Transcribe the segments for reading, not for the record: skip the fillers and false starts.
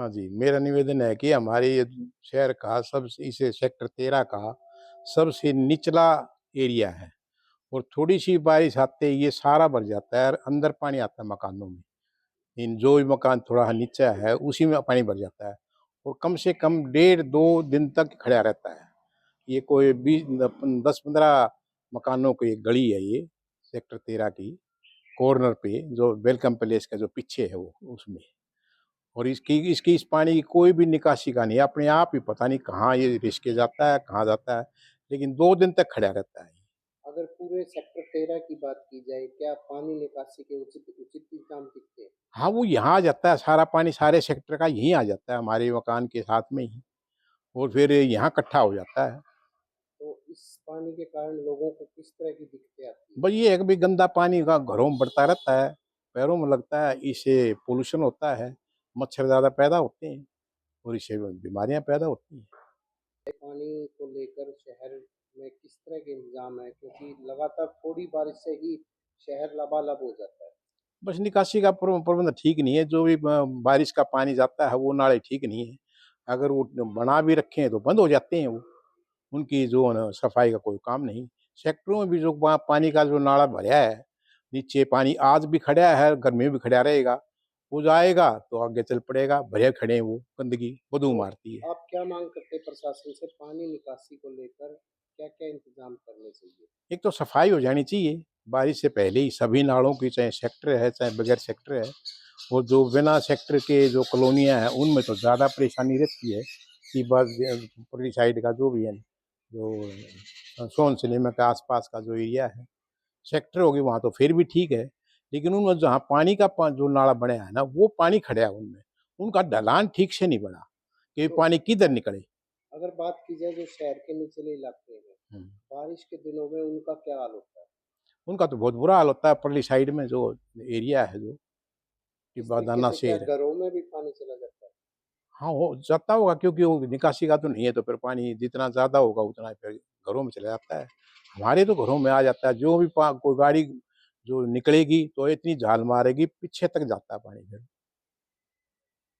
हाँ जी, मेरा निवेदन है कि हमारे ये शहर का सबसे इस सेक्टर 13 का सबसे निचला एरिया है और थोड़ी-सी बारिश आते ही ये सारा भर जाता है और अंदर पानी आता है मकानों में। इन जो भी मकान थोड़ा नीचा है, उसी में पानी भर जाता है और कम से कम डेढ़ 2 दिन तक खड़ा रहता है। ये कोई 10-15 मकानों की एक गली है ये, सेक्टर 13 की, कॉर्नर पे जो वेलकम पैलेस का जो पीछे है वो, उसमें। और इसकी इसकी इस पानी की कोई भी निकासी का नहीं है, अपने आप ही पता नहीं कहाँ ये रिस के जाता है, कहाँ जाता है, लेकिन 2 दिन तक खड़ा रहता है। अगर पूरे सेक्टर 13 की बात की जाए, क्या पानी निकासी के उचित उचित इंतजाम दिखते हैं? हाँ, वो यहाँ आ जाता है, सारा पानी सारे सेक्टर का यहीं आ जाता है, हमारे मकान के साथ में ही और फिर यहाँ इकट्ठा हो जाता है। तो इस पानी के कारण लोगों को किस तरह की दिक्कतें आती हैं? बस ये है कि भाई गंदा पानी का घरों में बढ़ता रहता है, पैरों में लगता है, इससे पॉल्यूशन होता है, मच्छर ज़्यादा पैदा होते हैं और इससे बीमारियाँ पैदा होती हैं। पानी को लेकर शहर में किस तरह के इंतजाम है? क्योंकि लगातार थोड़ी बारिश से ही शहर लबालब हो जाता है। बस निकासी का प्रबंध ठीक नहीं है, जो भी बारिश का पानी जाता है वो नाले ठीक नहीं है। अगर वो बना भी रखे हैं तो बंद हो जाते हैं वो, उनकी जो है ना सफाई का कोई काम नहीं। सेक्टरों में भी जो पानी का जो नाला भरा है, नीचे पानी आज भी खड़ा है, गर्मी में भी खड़ा रहेगा, वो जाएगा तो आगे चल पड़ेगा, भरे खड़े हैं वो, गंदगी बदबू तो मारती है। आप क्या मांग करते हैं प्रशासन से पानी निकासी को लेकर क्या-क्या इंतजाम करने चाहिए? एक तो सफाई हो जानी चाहिए, बारिश से पहले ही सभी नालों की, चाहे सेक्टर है, चाहे बगैर सेक्टर है। और जो बिना सेक्टर के जो कॉलोनियाँ हैं, उनमें तो ज़्यादा परेशानी रहती है कि बस ऊपरली साइड का जो भी है, जो सोन सिनेमा के आसपास का जो एरिया है, सेक्टर होगी वहाँ तो फिर भी ठीक है, लेकिन उनमें जहाँ पानी का जो नाला बना है ना, वो पानी खड़ा है उनमें, उनका ढलान ठीक से नहीं बना कि तो पानी किधर निकले। अगर बात की जाए जो शहर के निचले इलाके हैं, हम्म। बारिश के दिनों में उनका क्या हाल होता है? उनका तो बहुत बुरा हाल होता है, परली साइड में जो एरिया है, जो इस तरीके टिब्बा-दाना से क्या शेर। घरों में भी पानी चला जाता है? हाँ, हो जाता होगा क्योंकि वो निकासी का तो नहीं है, तो फिर पानी जितना ज़्यादा होगा उतना ही फिर घरों में चला जाता है। हमारे तो घरों में आ जाता है, जो भी कोई गाड़ी जो निकलेगी तो इतनी झाल मारेगी, पीछे तक जाता है पानी फिर।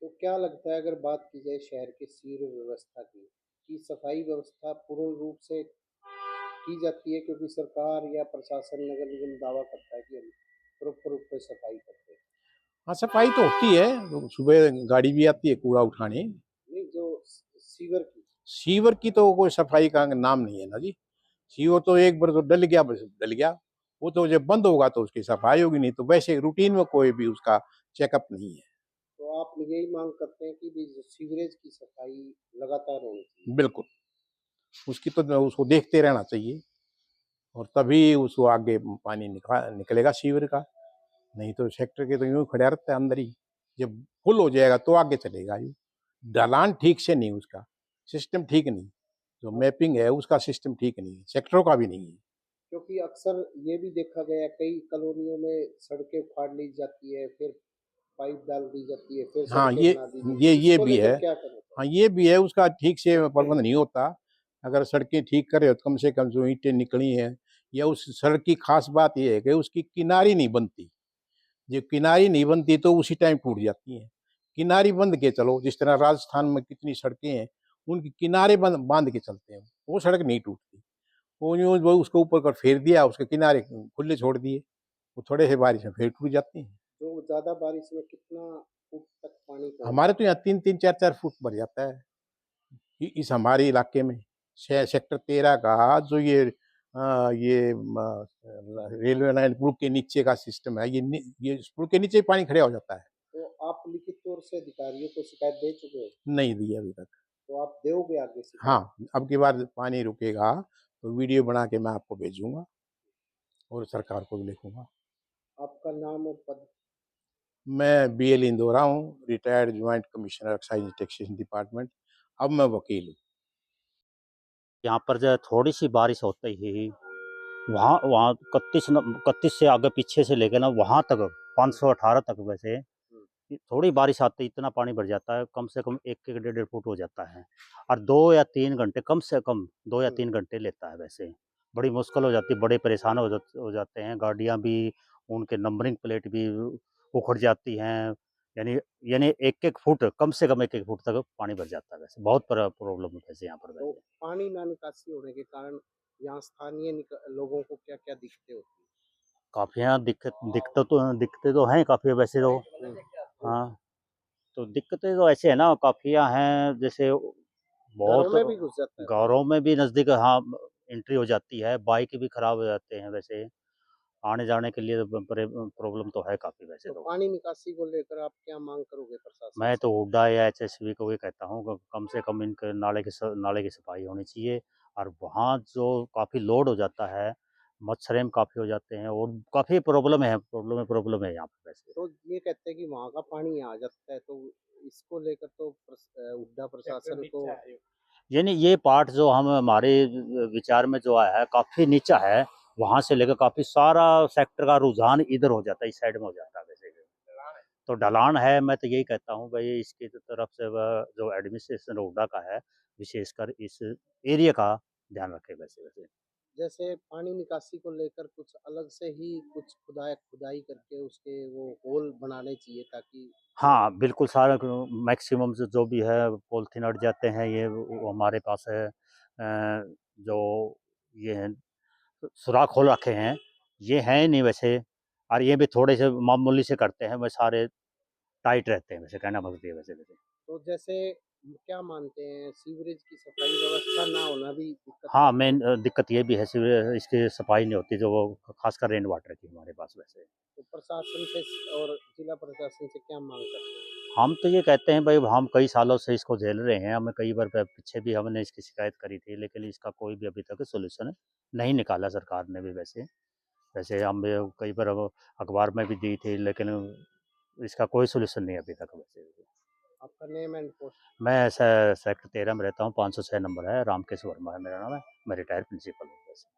तो क्या लगता है अगर बात की जाए शहर के सीवर व्यवस्था की, कि सफाई व्यवस्था पूर्ण रूप से की जाती है? क्योंकि सरकार या प्रशासन नगर निगम दावा करता है कि हम प्रॉपर रूप से सफाई करते हैं। हाँ, सफाई तो होती है, तो सुबह गाड़ी भी आती है कूड़ा उठाने। नहीं, जो सीवर की। सीवर की तो कोई सफाई का नाम नहीं है ना जी। सीवर तो एक बार तो डल गया, बस डल गया। वो तो जब बंद होगा तो उसकी सफाई होगी, नहीं तो वैसे रूटीन में कोई भी उसका चेकअप नहीं है। तो आप यही मांग करते हैं कि भी जो सीवरेज की सफाई लगातार होनी चाहिए। बिल्कुल, उसकी तो उसको देखते रहना चाहिए और तभी उसको आगे पानी निकलेगा सीवर का, नहीं तो सेक्टर के तो यूँ खड़ा रहता है अंदर ही। जब फुल हो जाएगा तो आगे चलेगा यूँ। ढलान ठीक से नहीं उसका, सिस्टम ठीक नहीं, जो अब मैपिंग है उसका सिस्टम ठीक नहीं है, सेक्टरों का भी नहीं है। क्योंकि अक्सर ये भी देखा गया है, कई कॉलोनियों में सड़कें फाड़ ली जाती है, फिर पाइप डाल दी जाती है, फिर हाँ, सड़कें बना दी जाती ये है। ये इसको भी लेकर है। क्या कहना हाँ, चाहिए? ये भी है, उसका ठीक से प्रबंध नहीं होता। अगर सड़कें ठीक करे तो कम से कम जो ईंटें निकली हैं, या उस सड़क की खास बात ये है कि उसकी किनारी नहीं बनती। जो किनारी नहीं बनती तो उसी टाइम टूट जाती हैं। किनारी बंध के चलो, जिस तरह राजस्थान में कितनी सड़कें हैं, उनकी किनारे बांध के चलते हैं, वो सड़क नहीं टूटती। वो यूँ वो उसको ऊपर कर फेर दिया, उसके किनारे खुले छोड़ दिए, वो थोड़े से बारिश में फिर टूट जाती हैं। तो ज़्यादा बारिश में कितना फुट तक पानी पहुँच हमारे तो जाता यहाँ है? 3-3 4-4 फुट भर जाता है इस हमारे इलाके में। सेक्टर 13 का जो ये रेलवे लाइन पुल के नीचे का सिस्टम है, ये पुल के नीचे ही पानी खड़ा हो जाता है। तो आप लिखित तौर से अधिकारियों को शिकायत दे चुके हो? नहीं दी अभी तक। तो आप दोगे आगे शिकायत? हाँ, अब की बार पानी रुकेगा तो वीडियो बना के मैं आपको भेजूँगा और सरकार को भी लिखूँगा। आपका नाम और पद? मैं बीएल इंदौरा हूँ, retired joint commissioner excise taxation department. अब मैं वकील हूँ। यहाँ पर जो है थोड़ी-सी बारिश होते ही वहाँ वहाँ 31 से आगे पीछे से लेके ना वहाँ तक 518 तक वैसे हुँ। थोड़ी बारिश आते ही इतना पानी भर जाता है, कम से कम 1-1 डेढ़-डेढ़ फुट हो जाता है और 2 या 3 घंटे कम से कम 2 या हुँ। 3 घंटे लेता है वैसे। बड़ी मुश्किल हो जाती है, बड़े परेशान हो जाते हैं, गाड़ियाँ भी, उनके नंबरिंग प्लेट भी उखड़ जाती हैं, यानी यानी 1-1 फुट, कम से कम 1-1 फुट तक पानी भर जाता है वैसे। बहुत प्रॉब्लम है वैसे यहाँ पर तो वैसे। पानी ना निकासी होने के कारण यहाँ स्थानीय लोगों को क्या-क्या दिक्कतें होती काफ़ी यहाँ दिक्कतें तो हैं काफ़ी वैसे तो। हैं? हाँ, तो दिक्कतें तो ऐसे है ना, काफ़ी यहाँ हैं जैसे घरों बहुत में भी घुस जाता है पानी। गाँवों में भी नज़दीक, हाँ, एंट्री हो जाती है, बाइक भी खराब हो जाते हैं वैसे। आने-जाने के लिए प्रॉब्लम तो है काफ़ी वैसे तो तो। पानी निकासी को लेकर आप क्या मांग करोगे प्रशासन मैं से? तो हुड्डा या एचएसवी को भी कहता हूँ कि कम से कम इनके नाले की सफाई होनी चाहिए। और वहाँ जो काफ़ी लोड हो जाता है, मच्छरें काफ़ी हो जाते हैं और काफ़ी प्रॉब्लम है यहाँ पे वैसे। तो ये कहते हैं कि वहाँ का पानी आ जाता है, तो इसको लेकर तो हुड्डा प्रशासन को यानी ये पार्ट जो हम हमारे विचार में जो आया है, काफ़ी नीचा है, वहाँ से लेकर काफ़ी सारा सेक्टर का रुझान इधर हो जाता है, इस साइड में हो जाता है वैसे। तो ढलान है, मैं तो यही कहता हूँ भई इसकी तो तरफ से जो एडमिनिस्ट्रेशन हुड्डा का है, विशेषकर इस एरिया का ध्यान रखे वैसे। जैसे पानी निकासी को लेकर कुछ अलग से ही कुछ खुदाई करके उसके वो होल बनाने चाहिए ताकि हाँ, बिल्कुल सारा मैक्सिमम जो भी है पॉलीथीन अट जाते हैं, ये वो हमारे पास है जो ये है सुराख खोल रखे हैं, ये हैं नहीं वैसे। और ये भी थोड़े से मामूली से करते हैं, वह सारे टाइट रहते हैं वैसे, कहना मतलब ये है वैसे। तो जैसे क्या मानते हैं सीवरेज की सफाई व्यवस्था ना होना भी दिक्कत हाँ, करता है? मेन दिक्कत ये भी है इसकी सफाई नहीं होती, जो वो खासकर रेन वाटर की हमारे पास वैसे। तो प्रशासन से और जिला प्रशासन से क्या मांग करते हैं? हम तो ये कहते हैं भाई, हम कई सालों से इसको झेल रहे हैं, हमें कई बार पीछे भी हमने इसकी शिकायत करी थी, लेकिन इसका कोई भी अभी तक सॉल्यूशन नहीं निकाला सरकार ने भी वैसे। वैसे हम भी कई बार अब अखबार में भी दी थी, लेकिन इसका कोई सॉल्यूशन नहीं अभी तक वैसे। आपका नेम एंड पोस्ट? मैं सेक्टर 13 में रहता हूँ, 506 नंबर है, रामकेश वर्मा है मेरा नाम है, मैं रिटायर्ड प्रिंसिपल हूँ वैसे।